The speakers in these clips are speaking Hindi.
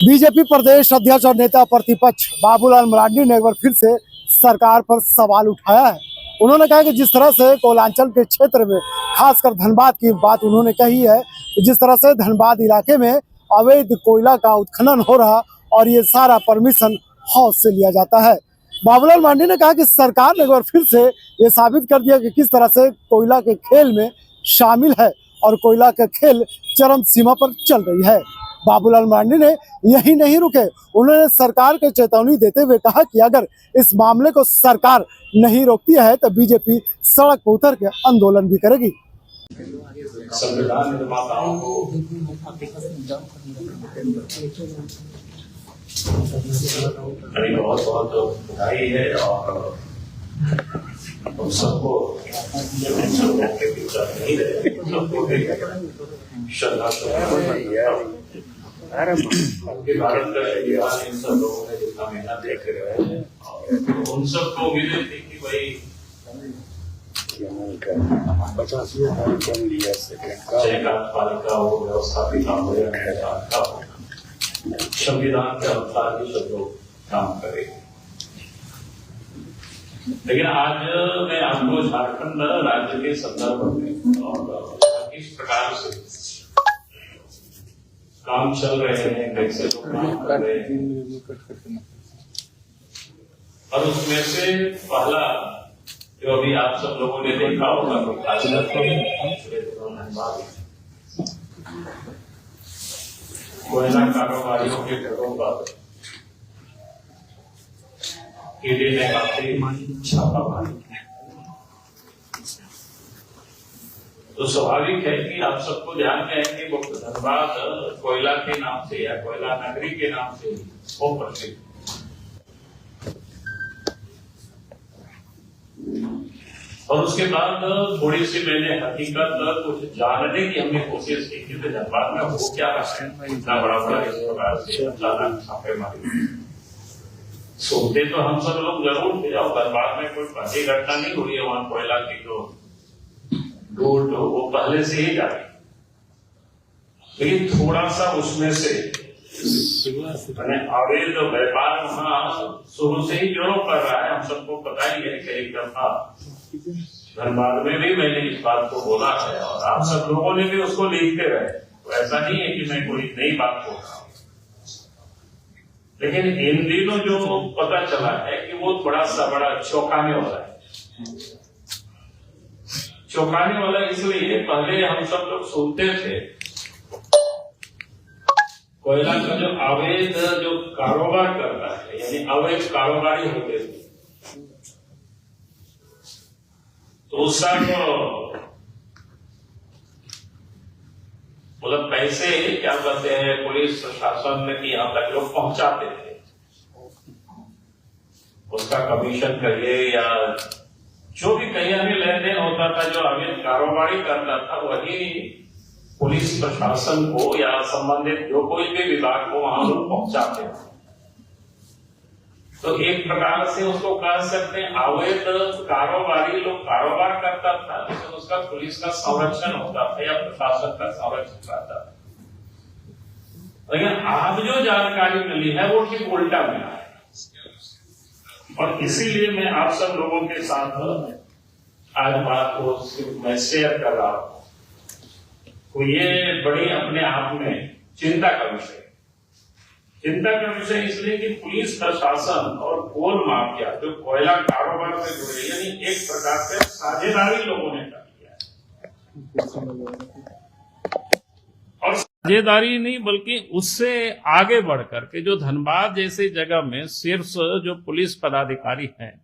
बीजेपी प्रदेश अध्यक्ष और नेता प्रतिपक्ष बाबूलाल मरांडी ने एक बार फिर से सरकार पर सवाल उठाया है। उन्होंने कहा कि जिस तरह से कोयलांचल के क्षेत्र में खासकर धनबाद की बात उन्होंने कही है कि जिस तरह से धनबाद इलाके में अवैध कोयला का उत्खनन हो रहा और ये सारा परमिशन हाउस से लिया जाता है। बाबूलाल मरांडी ने कहा कि सरकार ने एक बार फिर से ये साबित कर दिया कि किस तरह से कोयला के खेल में शामिल है और कोयला का खेल चरम सीमा पर चल रही है। बाबूलाल मरांडी ने यही नहीं रुके, उन्होंने सरकार को चेतावनी देते हुए कहा कि अगर इस मामले को सरकार नहीं रोकती है तो बीजेपी सड़क पर उतर के आंदोलन भी करेगी। संविधान निर्माताओं को मेरी बहुत बहुत बधाई है और हम सबको के भीतर नहीं रहे श्रद्धा भारत का इतिहास इन सब लोगों ने जितना मेहनत देख रहे हैं और उन सबको उम्मीद थी कि भाई पालिका हो व्यवस्थापिका हो या पालिका हो संविधान के अनुसार ही सब लोग काम करेंगे। लेकिन आज मैं आपको झारखंड राज्य के संदर्भ में और किस प्रकार से काम चल रहे हैं, कैसे लोग काम कर रहे हैं और उसमें से पहला जो अभी आप सब लोगों ने देखा होगा तो कोयला कारोबारियों के घरों पर ईडी ने काफी छापा मारी। तो स्वाभाविक है कि आप सबको ध्यान में है कि वो धनबाद कोयला के नाम से या कोयला नगरी के नाम से वो प्रसिद्ध। और उसके बाद थोड़ी सी मैंने हकीकत कुछ जानने की हमने कोशिश की कि धनबाद में वो क्या रहा है, इतना बड़ा बड़ा इस प्रकार से अचानक छापेमारी। सुनते तो हम सब लोग जरूर थे और धनबाद में कोई पहली घटना नहीं हुई है, वहां कोयला की जो लूट वो पहले से ही जाती, लेकिन थोड़ा सा उसमें से अवैध व्यापार वहां शुरू से ही जोरों कर रहा है। हम सबको पता ही है कि एक दफा धनबाद में भी मैंने इस बात को बोला है और आप सब लोगों ने भी उसको लिखते रहे, तो ऐसा नहीं है कि मैं कोई नई बात बोल रहा हूं। लेकिन इन दिनों जो पता चला है कि वो थोड़ा सा बड़ा चौंकाने वाला है। चौंकाने वाला इसलिए पहले हम सब लोग सुनते थे कोयला का जो अवैध जो कारोबार करता है यानी अवैध कारोबारी होते थे तो उस सब मतलब पैसे क्या कहते हैं पुलिस प्रशासन में कि यहाँ तक लोग पहुंचाते थे, उसका कमीशन करिए या जो भी कहीं भी लेन देन होता था जो अवैध कारोबारी करता था वही पुलिस प्रशासन को या संबंधित जो कोई भी विभाग को वहां लोग पहुंचाते थे। तो एक प्रकार से उसको कह सकते हैं अवैध कारोबारी लोग कारोबार करता था, लेकिन उसका पुलिस का संरक्षण होता था या प्रशासन का संरक्षण रहता था। लेकिन आज जो जानकारी मिली है वो ठीक उल्टा मिला है और इसीलिए मैं आप सब लोगों के साथ आज बात को मैं शेयर कर रहा हूं। तो ये बड़ी अपने आप में चिंता का विषय इसलिए कि पुलिस प्रशासन और कोल माफिया जो कोयला कारोबार से जुड़े यानी एक प्रकार से साझेदारी लोगों ने कर लिया है और साझेदारी नहीं बल्कि उससे आगे बढ़कर के जो धनबाद जैसी जगह में शीर्ष जो पुलिस पदाधिकारी हैं,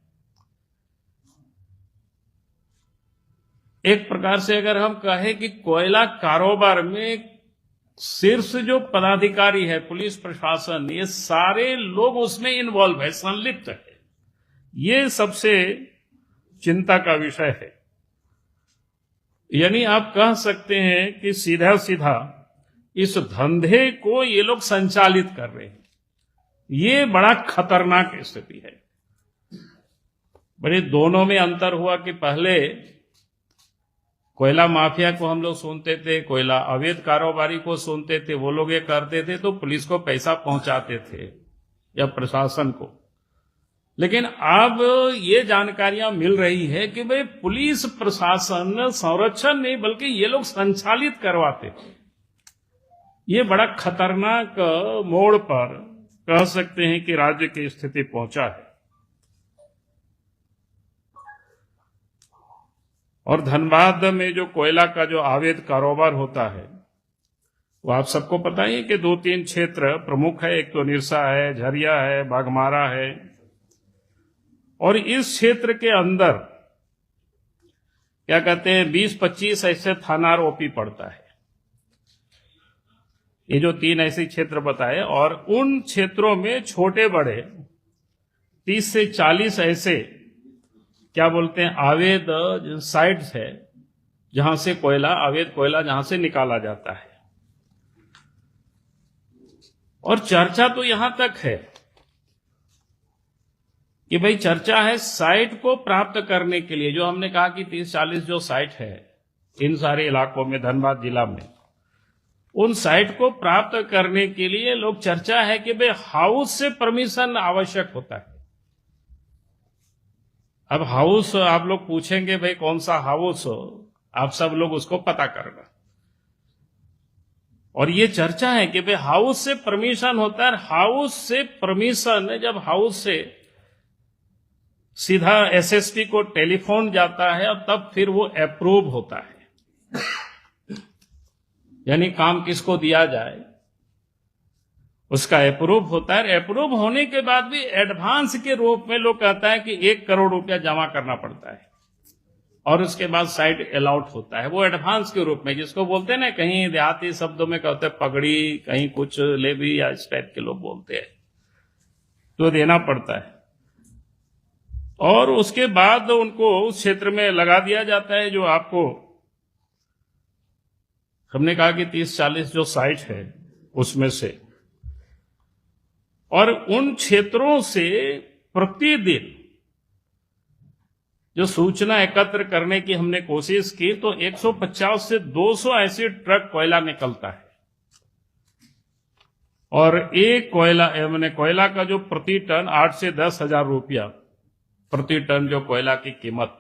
एक प्रकार से अगर हम कहें कि कोयला कारोबार में शीर्ष जो पदाधिकारी है पुलिस प्रशासन ये सारे लोग उसमें इन्वॉल्व है, संलिप्त है, ये सबसे चिंता का विषय है। यानी आप कह सकते हैं कि सीधा सीधा इस धंधे को ये लोग संचालित कर रहे हैं। ये बड़ा खतरनाक स्थिति है। बड़े दोनों में अंतर हुआ कि पहले कोयला माफिया को हम लोग सुनते थे, कोयला अवैध कारोबारी को सुनते थे, वो लोग ये करते थे तो पुलिस को पैसा पहुंचाते थे या प्रशासन को। लेकिन अब ये जानकारियां मिल रही है कि भाई पुलिस प्रशासन संरक्षण नहीं बल्कि ये लोग संचालित करवाते थे। ये बड़ा खतरनाक मोड़ पर कह सकते हैं कि राज्य की स्थिति पहुंचा है। और धनबाद में जो कोयला का जो अवैध कारोबार होता है वो आप सबको पता ही है कि 2-3 क्षेत्र प्रमुख है। एक तो निरसा है, झरिया है, बाघमारा है, और इस क्षेत्र के अंदर क्या कहते हैं 20-25 ऐसे थाना ओपी पड़ता है। ये जो 3 ऐसे क्षेत्र बताए, और उन क्षेत्रों में छोटे बड़े 30 से 40 ऐसे क्या बोलते हैं अवैध साइट्स है जहां से कोयला, अवैध कोयला जहां से निकाला जाता है। और चर्चा तो यहां तक है कि भाई चर्चा है साइट को प्राप्त करने के लिए, जो हमने कहा कि 30-40 जो साइट है इन सारे इलाकों में धनबाद जिला में, उन साइट को प्राप्त करने के लिए लोग चर्चा है कि भाई हाउस से परमिशन आवश्यक होता है। अब हाउस आप लोग पूछेंगे भाई कौन सा हाउस, आप सब लोग उसको पता करना। और ये चर्चा है कि भाई हाउस से परमिशन होता है। हाउस से परमिशन, जब हाउस से सीधा एसएसपी को टेलीफोन जाता है और तब फिर वो अप्रूव होता है, यानी काम किसको दिया जाए उसका अप्रूव होता है। अप्रूव होने के बाद भी एडवांस के रूप में लोग कहता है कि 1 करोड़ रुपया जमा करना पड़ता है और उसके बाद साइट अलॉट होता है। वो एडवांस के रूप में, जिसको बोलते हैं ना, कहीं देहाती शब्दों में कहते हैं पगड़ी, कहीं कुछ लेवी या इस टाइप के लोग बोलते हैं, तो देना पड़ता है। और उसके बाद उनको उस क्षेत्र में लगा दिया जाता है। जो आपको हमने कहा कि 30-40 जो साइट है उसमें से, और उन क्षेत्रों से प्रतिदिन जो सूचना एकत्र करने की हमने कोशिश की तो 150 से 200 ऐसे ट्रक कोयला निकलता है। और एक कोयला मैंने कोयला का जो प्रति टन 8 से 10 हजार रुपया प्रति टन जो कोयला की कीमत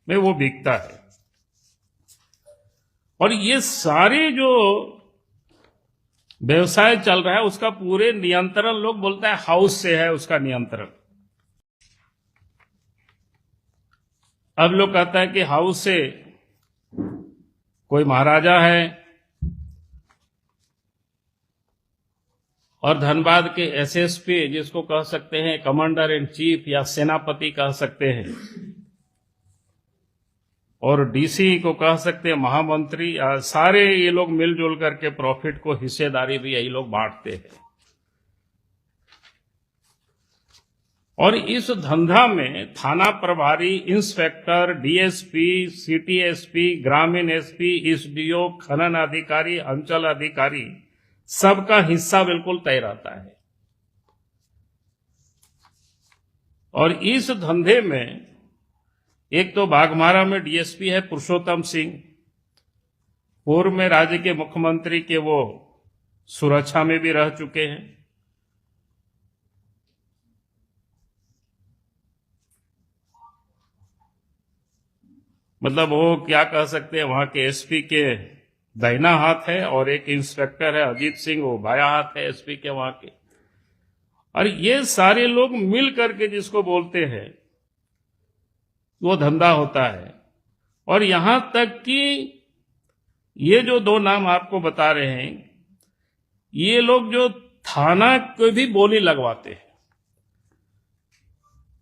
में वो बिकता है। और ये सारे जो व्यवसाय चल रहा है उसका पूरे नियंत्रण, लोग बोलता है हाउस से है उसका नियंत्रण। अब लोग कहता है कि हाउस से कोई महाराजा है, और धनबाद के एसएसपी, जिसको कह सकते हैं कमांडर इन चीफ या सेनापति कह सकते हैं, और डीसी को कह सकते हैं महामंत्री, सारे ये लोग मिलजुल करके प्रॉफिट को हिस्सेदारी भी यही लोग बांटते हैं। और इस धंधा में थाना प्रभारी, इंस्पेक्टर, डीएसपी, सिटी एसपी, ग्रामीण एसपी, एसडीओ, खनन अधिकारी, अंचल अधिकारी, सबका हिस्सा बिल्कुल तय रहता है। और इस धंधे में एक तो बाघमारा में डीएसपी है पुरुषोत्तम सिंह, पूर्व में राज्य के मुख्यमंत्री के वो सुरक्षा में भी रह चुके हैं। मतलब वो क्या कह सकते हैं, वहां के एसपी के दाहिना हाथ है, और एक इंस्पेक्टर है अजीत सिंह, वो बाया हाथ है एसपी के वहां के। और ये सारे लोग मिल करके जिसको बोलते हैं वो धंधा होता है। और यहां तक कि ये जो 2 नाम आपको बता रहे हैं, ये लोग जो थाना को भी बोली लगवाते हैं,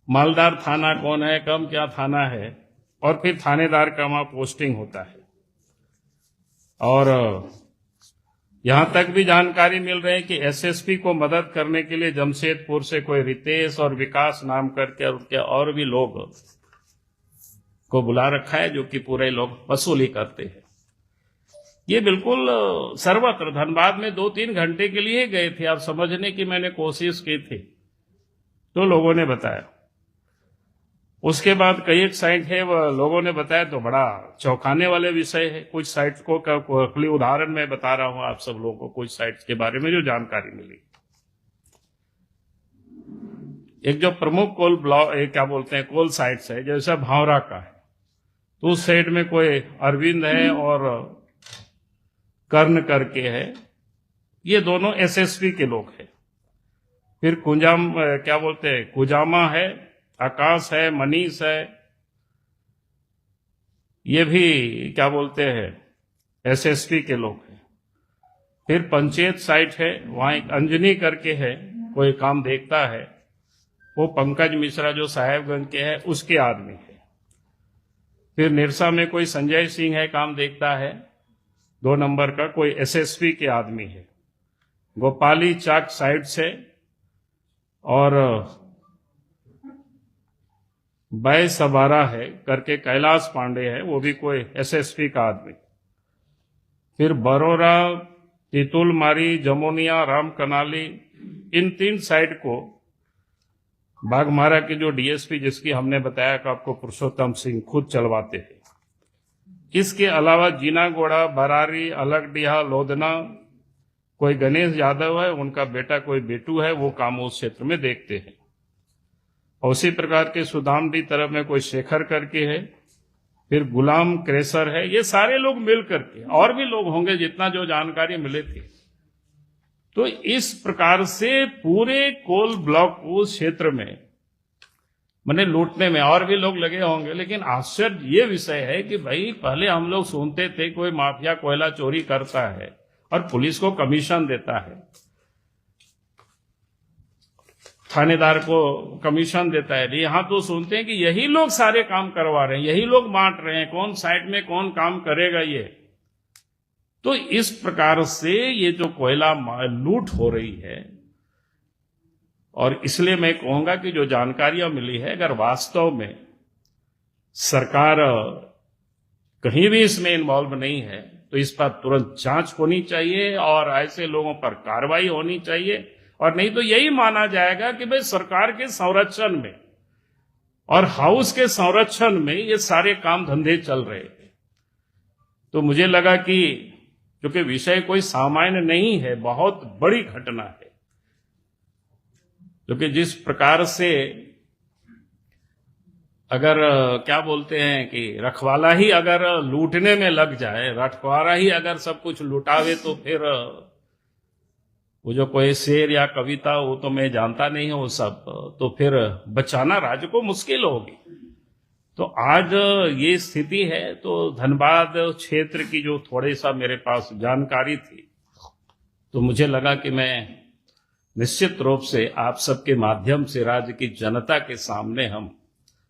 मालदार थाना कौन है, कम क्या थाना है, और फिर थानेदार का वहां पोस्टिंग होता है। और यहां तक भी जानकारी मिल रही है कि एसएसपी को मदद करने के लिए जमशेदपुर से कोई रितेश और विकास नाम करके और उनके और भी लोग को बुला रखा है, जो कि पूरे लोग वसूली करते हैं। ये बिल्कुल सर्वत्र, धनबाद में 2-3 घंटे के लिए गए थे, आप समझने की मैंने कोशिश की थी तो लोगों ने बताया। उसके बाद कई एक साइट है, वह लोगों ने बताया तो बड़ा चौंकाने वाले विषय है। कुछ साइट्स को खाली उदाहरण मैं बता रहा हूं आप सब लोगों को, कुछ साइट्स के बारे में जो जानकारी मिली। एक जो प्रमुख कोल ब्लॉक क्या बोलते हैं कोल साइट्स है, जैसा भावरा का है, तो उस साइड में कोई अरविंद है और कर्ण करके है, ये दोनों एसएसपी के लोग हैं। फिर क्या बोलते हैं कुजामा है, आकाश है, मनीष है, ये भी क्या बोलते हैं एसएसपी के लोग हैं। फिर पंचायत साइट है, वहां एक अंजनी करके है, कोई काम देखता है, वो पंकज मिश्रा जो साहेबगंज के है उसके आदमी है। फिर निरसा में कोई संजय सिंह है, काम देखता है, 2 नंबर का, कोई एसएसपी के आदमी है। गोपाली चाक साइड से और बै सबारा है करके कैलाश पांडे है, वो भी कोई एसएसपी का आदमी। फिर बरोरा, तितुलमारी, जमोनिया, राम कनाली, इन 3 साइड को बाघमारा के जो डीएसपी जिसकी हमने बताया कि आपको पुरुषोत्तम सिंह खुद चलवाते हैं। इसके अलावा जीनागोड़ा, बरारी, अलगडीहा, लोधना, कोई गणेश यादव है, उनका बेटा कोई बेटू है, वो काम उस क्षेत्र में देखते हैं। और उसी प्रकार के सुदामडी तरफ में कोई शेखर करके है, फिर गुलाम क्रेसर है। ये सारे लोग मिल करके, और भी लोग होंगे जितना जो जानकारी मिले थी। तो इस प्रकार से पूरे कोल ब्लॉक उस क्षेत्र में मैंने लूटने में और भी लोग लगे होंगे। लेकिन आश्चर्य ये विषय है कि भाई पहले हम लोग सुनते थे कोई माफिया कोयला चोरी करता है और पुलिस को कमीशन देता है, थानेदार को कमीशन देता है। यहां तो सुनते हैं कि यही लोग सारे काम करवा रहे हैं, यही लोग बांट रहे हैं, कौन साइड में कौन काम करेगा ये। तो इस प्रकार से ये जो कोयला लूट हो रही है, और इसलिए मैं कहूंगा कि जो जानकारियां मिली है, अगर वास्तव में सरकार कहीं भी इसमें इन्वॉल्व नहीं है तो इस पर तुरंत जांच होनी चाहिए और ऐसे लोगों पर कार्रवाई होनी चाहिए। और नहीं तो यही माना जाएगा कि भाई सरकार के संरक्षण में और हाउस के संरक्षण में ये सारे काम धंधे चल रहे हैं। तो मुझे लगा कि क्योंकि विषय कोई सामान्य नहीं है, बहुत बड़ी घटना है, क्योंकि जिस प्रकार से अगर क्या बोलते हैं कि रखवाला ही अगर लूटने में लग जाए, रखवाला ही अगर सब कुछ लुटावे, तो फिर वो जो कोई शेर या कविता वो तो मैं जानता नहीं हूं वो सब, तो फिर बचाना राज्य को मुश्किल होगी। तो आज ये स्थिति है। तो धनबाद क्षेत्र की जो थोड़े सा मेरे पास जानकारी थी, तो मुझे लगा कि मैं निश्चित रूप से आप सबके माध्यम से राज्य की जनता के सामने हम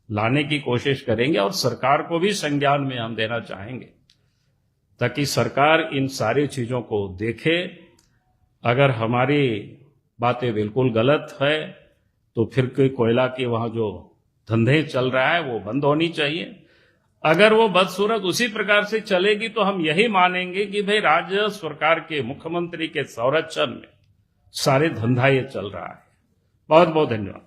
लाने की कोशिश करेंगे और सरकार को भी संज्ञान में हम देना चाहेंगे, ताकि सरकार इन सारी चीजों को देखे। अगर हमारी बातें बिल्कुल गलत है तो फिर कोई कोयला की वहां जो धंधे चल रहा है वो बंद होनी चाहिए। अगर वो बदसूरत उसी प्रकार से चलेगी तो हम यही मानेंगे कि भाई राज्य सरकार के मुख्यमंत्री के संरक्षण में सारे धंधा ये चल रहा है। बहुत बहुत धन्यवाद।